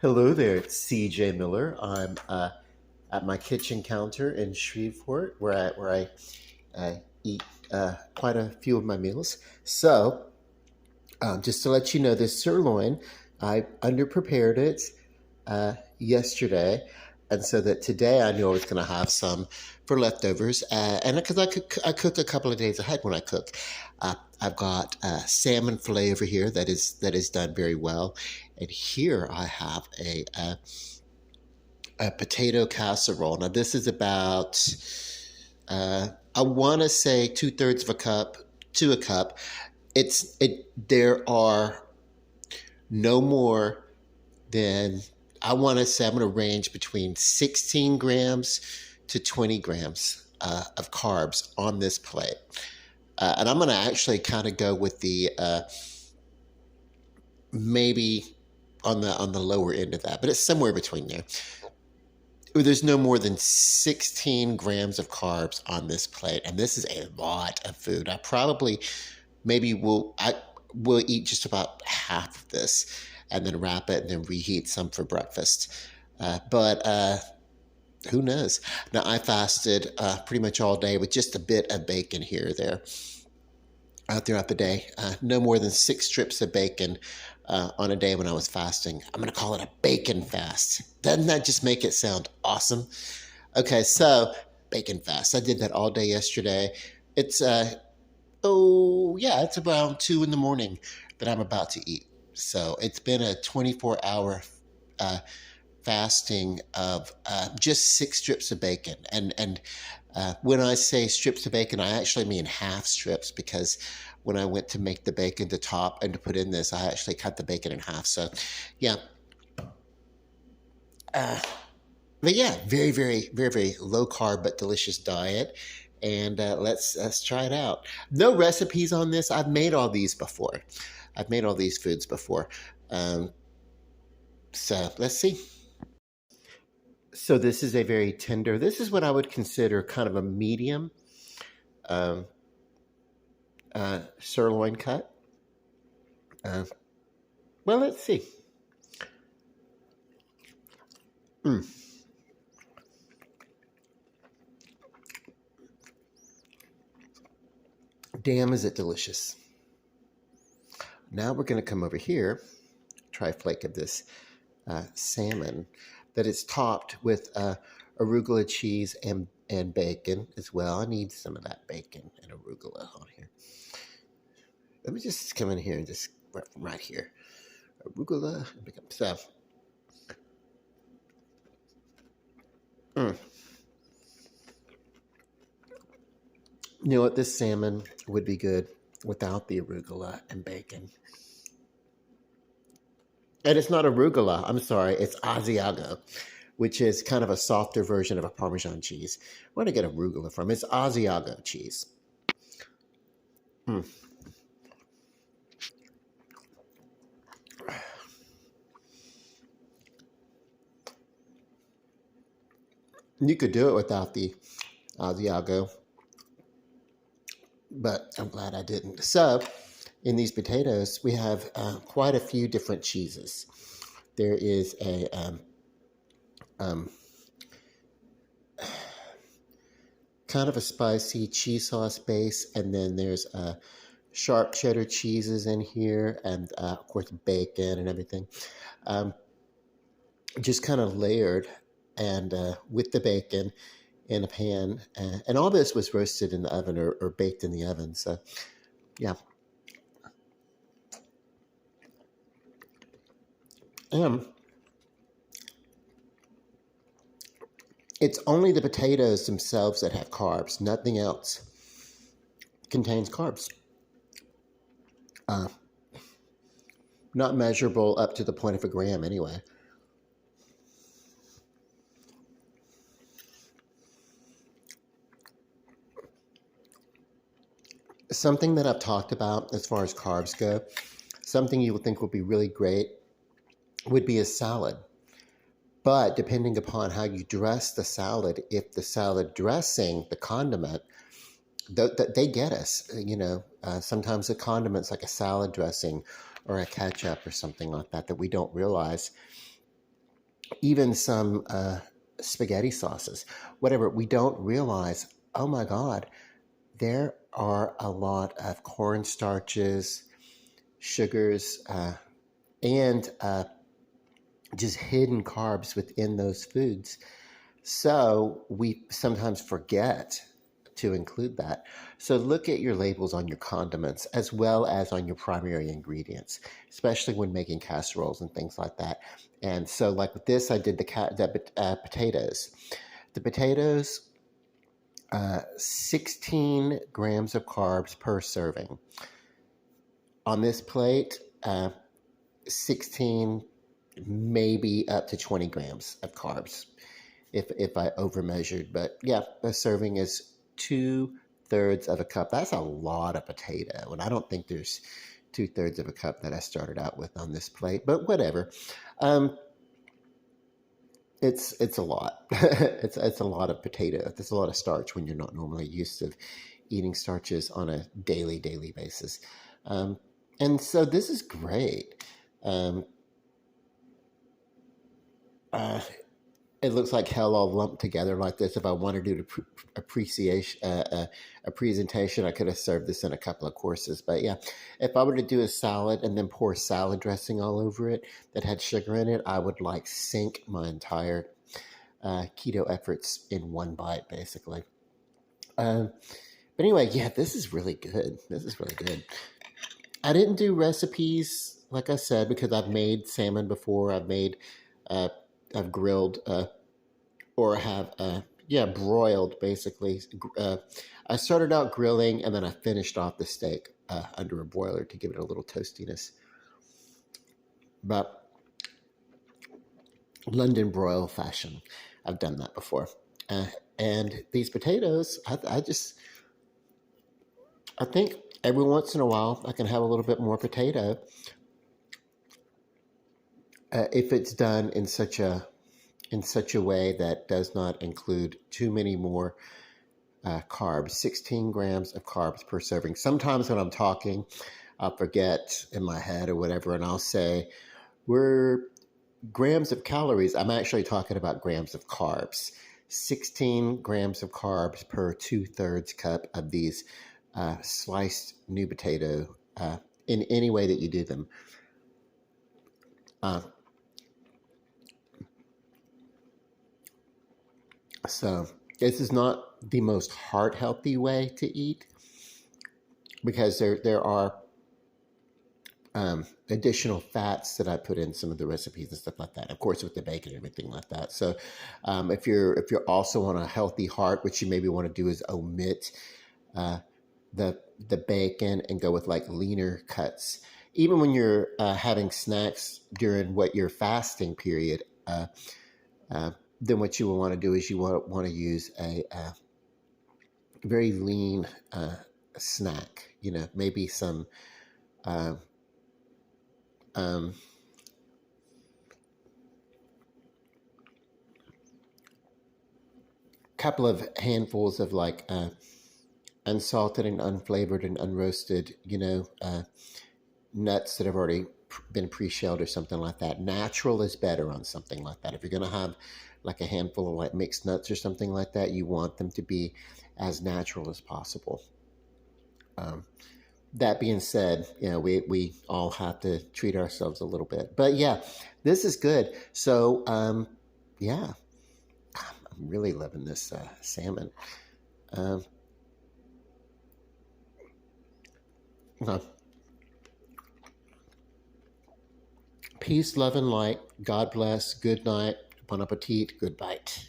Hello there, it's CJ Miller. I'm at my kitchen counter in Shreveport, where I eat quite a few of my meals. Just to let you know, this sirloin, I underprepared it yesterday, and so that today I knew I was going to have some for leftovers. And because I cook a couple of days ahead when I cook. I've got salmon fillet over here that is done very well, and here I have a potato casserole. Now this is about I want to say 2/3 of a cup to a cup. There are no more than, I want to say, I'm going to range between 16 grams to 20 grams of carbs on this plate. And I'm going to actually kind of go with the maybe on the lower end of that, but it's somewhere between there. There's no more than 16 grams of carbs on this plate, and this is a lot of food. I will eat just about half of this, and then wrap it, and then reheat some for breakfast. But who knows? Now I fasted pretty much all day with just a bit of bacon here or there throughout the day. No more than 6 strips of bacon on a day when I was fasting. I'm going to call it a bacon fast. Doesn't that just make it sound awesome? Okay, so bacon fast. I did that all day yesterday. It's it's around 2 in the morning that I'm about to eat. So it's been a 24-hour fasting of just 6 strips of bacon. And when I say strips of bacon, I actually mean half strips, because when I went to make the bacon to top and to put in this, I actually cut the bacon in half. So, yeah. But yeah, very, very, very, very low carb but delicious diet. And let's try it out. No recipes on this. I've made all these before. I've made all these foods before. So let's see. So this is a very tender. This is what I would consider kind of a medium um, sirloin cut. Uh, well, let's see. Mm. Damn, is it delicious. Now we're going to come over here, try a flake of this salmon that is topped with arugula cheese and bacon as well. I need some of that bacon and arugula on here. Let me just come in here and just right here. Arugula and bacon. So, mm. You know what? This salmon would be good without the arugula and bacon. And it's not arugula, I'm sorry, it's Asiago, which is kind of a softer version of a Parmesan cheese. Where did I get arugula from? It's Asiago cheese. Mm. You could do it without the Asiago, but I'm glad I didn't. So, in these potatoes, we have quite a few different cheeses. There is a um, kind of a spicy cheese sauce base, and then there's sharp cheddar cheeses in here, and of course bacon and everything, um, just kind of layered, and with the bacon in a pan, and all this was roasted in the oven or baked in the oven. So yeah, and it's only the potatoes themselves that have carbs. Nothing else contains carbs. Uh, Not measurable up to the point of a gram, anyway. Something that I've talked about as far as carbs go, something you would think would be really great would be a salad. But depending upon how you dress the salad, if the salad dressing, the condiment, they get us. Sometimes the condiment's like a salad dressing or a ketchup or something like that we don't realize even some spaghetti sauces, whatever. We don't realize, oh my God, there are a lot of cornstarches, sugars, and just hidden carbs within those foods. So we sometimes forget to include that. So look at your labels on your condiments as well as on your primary ingredients, especially when making casseroles and things like that. And so, like with this, I did the potatoes. The potatoes, 16 grams of carbs per serving. On this plate, 16, maybe up to 20 grams of carbs if I over measured. But yeah, a serving is 2/3 of a cup. That's a lot of potato. And I don't think there's 2/3 of a cup that I started out with on this plate, but whatever. Um, it's a lot. It's a lot of potato. There's a lot of starch when you're not normally used to eating starches on a daily basis. Um, and so this is great. Um, uh, it looks like hell all lumped together like this. If I wanted to do a presentation, I could have served this in a couple of courses. But yeah, if I were to do a salad and then pour salad dressing all over it that had sugar in it, I would like sink my entire keto efforts in one bite, basically. But anyway, yeah, this is really good. This is really good. I didn't do recipes, like I said, because I've made salmon before. Uh, I've grilled, or have, yeah, broiled, basically. I started out grilling, and then I finished off the steak under a broiler to give it a little toastiness. But London broil fashion, I've done that before. And these potatoes, I think every once in a while I can have a little bit more potato if it's done in such a way that does not include too many more carbs. 16 grams of carbs per serving. Sometimes when I'm talking, I'll forget in my head or whatever, and I'll say we're grams of calories. I'm actually talking about grams of carbs. 16 grams of carbs per 2/3 cup of these sliced new potato in any way that you do them. Uh, so this is not the most heart healthy way to eat because there are additional fats that I put in some of the recipes and stuff like that. Of course, with the bacon and everything like that. So, if you're also on a healthy heart, what you maybe want to do is omit uh, the bacon and go with like leaner cuts. Even when you're having snacks during what your fasting period, then what you will want to do is you want to use a very lean snack. You know, maybe some. Uh, um, couple of handfuls of like unsalted and unflavored and unroasted, nuts that have already been pre-shelled or something like that. Natural is better on something like that. If you're going to have like a handful of like mixed nuts or something like that, you want them to be as natural as possible. That being said, we all have to treat ourselves a little bit. But yeah, this is good. So yeah, I'm really loving this salmon. Um, Peace, love, and light. God bless. Good night. Bon appetit. Good bite.